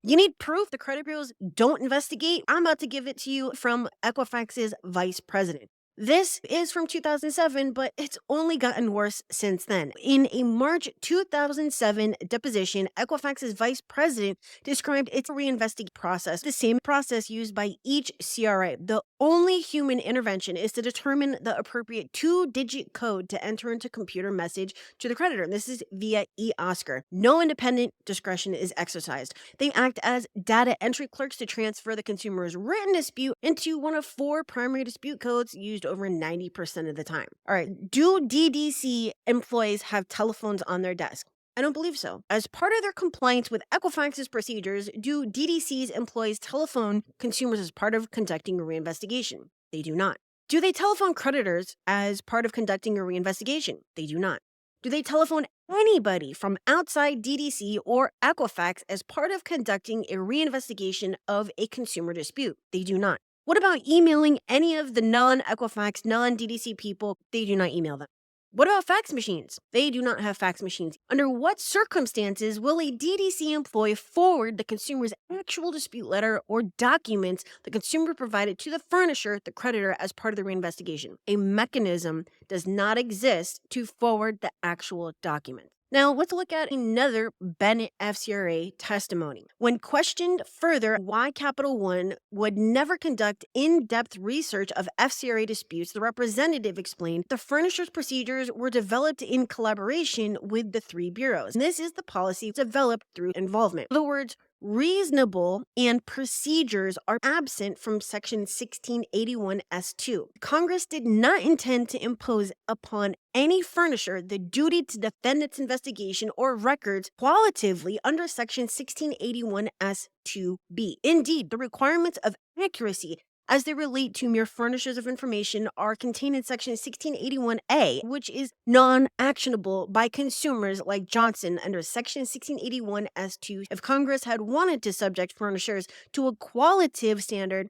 You need proof the credit bureaus don't investigate? I'm about to give it to you from Equifax's vice president. This is from 2007, but it's only gotten worse since then. In a March 2007 deposition, Equifax's vice president described its reinvestigation process, the same process used by each CRA. The only human intervention is to determine the appropriate 2-digit code to enter into computer message to the creditor. This is via eOscar. No independent discretion is exercised. They act as data entry clerks to transfer the consumer's written dispute into one of 4 primary dispute codes used over 90% of the time. All right, do DDC employees have telephones on their desk? I don't believe so. As part of their compliance with Equifax's procedures, do DDC's employees telephone consumers as part of conducting a reinvestigation? They do not. Do they telephone creditors as part of conducting a reinvestigation? They do not. Do they telephone anybody from outside DDC or Equifax as part of conducting a reinvestigation of a consumer dispute? They do not. What about emailing any of the non-Equifax, non-DDC people? They do not email them. What about fax machines? They do not have fax machines. Under what circumstances will a DDC employee forward the consumer's actual dispute letter or documents the consumer provided to the furnisher, the creditor, as part of the reinvestigation? A mechanism does not exist to forward the actual document. Now, let's look at another Bennett FCRA testimony. When questioned further why Capital One would never conduct in-depth research of FCRA disputes, the representative explained the furnishers' procedures were developed in collaboration with the 3 bureaus. And this is the policy developed through involvement. In other words, reasonable and procedures are absent from Section 1681 S2. Congress did not intend to impose upon any furnisher the duty to defend its investigation or records qualitatively under Section 1681 S2B. Indeed, the requirements of accuracy as they relate to mere furnishers of information are contained in Section 1681A, which is non-actionable by consumers like Johnson under Section 1681 S2. If Congress had wanted to subject furnishers to a qualitative standard,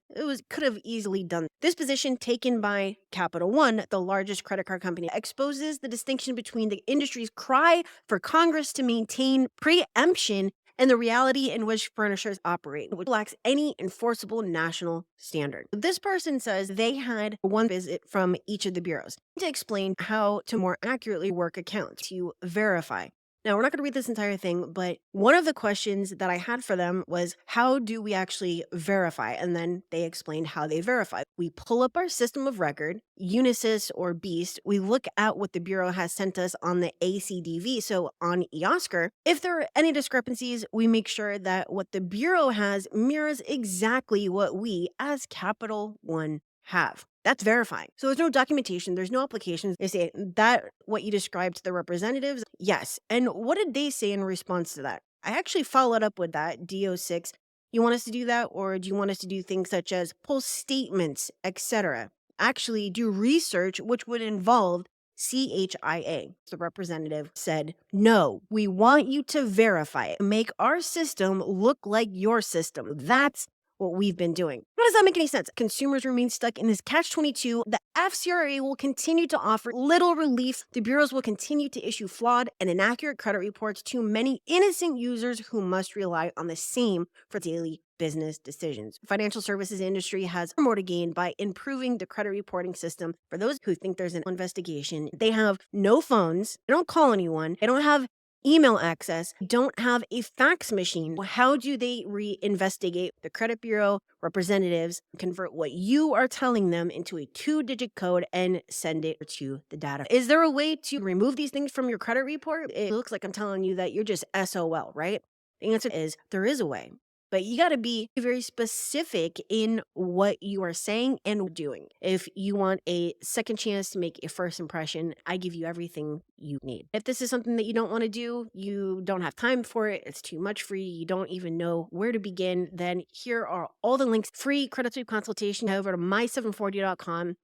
could have easily done. This position taken by Capital One, the largest credit card company, exposes the distinction between the industry's cry for Congress to maintain preemption and the reality in which furnishers operate, which lacks any enforceable national standard. This person says they had one visit from each of the bureaus to explain how to more accurately work accounts, to verify. Now, we're not going to read this entire thing, but one of the questions that I had for them was, how do we actually verify? And then they explained how they verify. We pull up our system of record, Unisys or Beast. We look at what the Bureau has sent us on the ACDV, so on eOscar. If there are any discrepancies, we make sure that what the Bureau has mirrors exactly what we as Capital One have. That's verifying. So there's no documentation, there's no applications. They say that what you described to the representatives, yes. And what did they say in response to that? I actually followed up with that, DO6. You want us to do that, or do you want us to do things such as pull statements, etc.? Actually do research, which would involve CHIA. The representative said, no, we want you to verify it. Make our system look like your system. That's what we've been doing. How does that make any sense? Consumers remain stuck in this catch-22. The FCRA will continue to offer little relief. The bureaus will continue to issue flawed and inaccurate credit reports to many innocent users who must rely on the same for daily business decisions. The financial services industry has more to gain by improving the credit reporting system. For those who think there's an investigation, they have no phones, they don't call anyone, they don't have email access, don't have a fax machine. How do they reinvestigate? The credit bureau representatives convert what you are telling them into a 2-digit code and send it to the data. Is there a way to remove these things from your credit report? It looks like I'm telling you that you're just SOL, right? The answer is there is a way. But you got to be very specific in what you are saying and doing. If you want a second chance to make a first impression, I give you everything you need. If this is something that you don't want to do, you don't have time for it, it's too much for you, you don't even know where to begin, then here are all the links. Free credit sweep consultation. Head over to my740.com.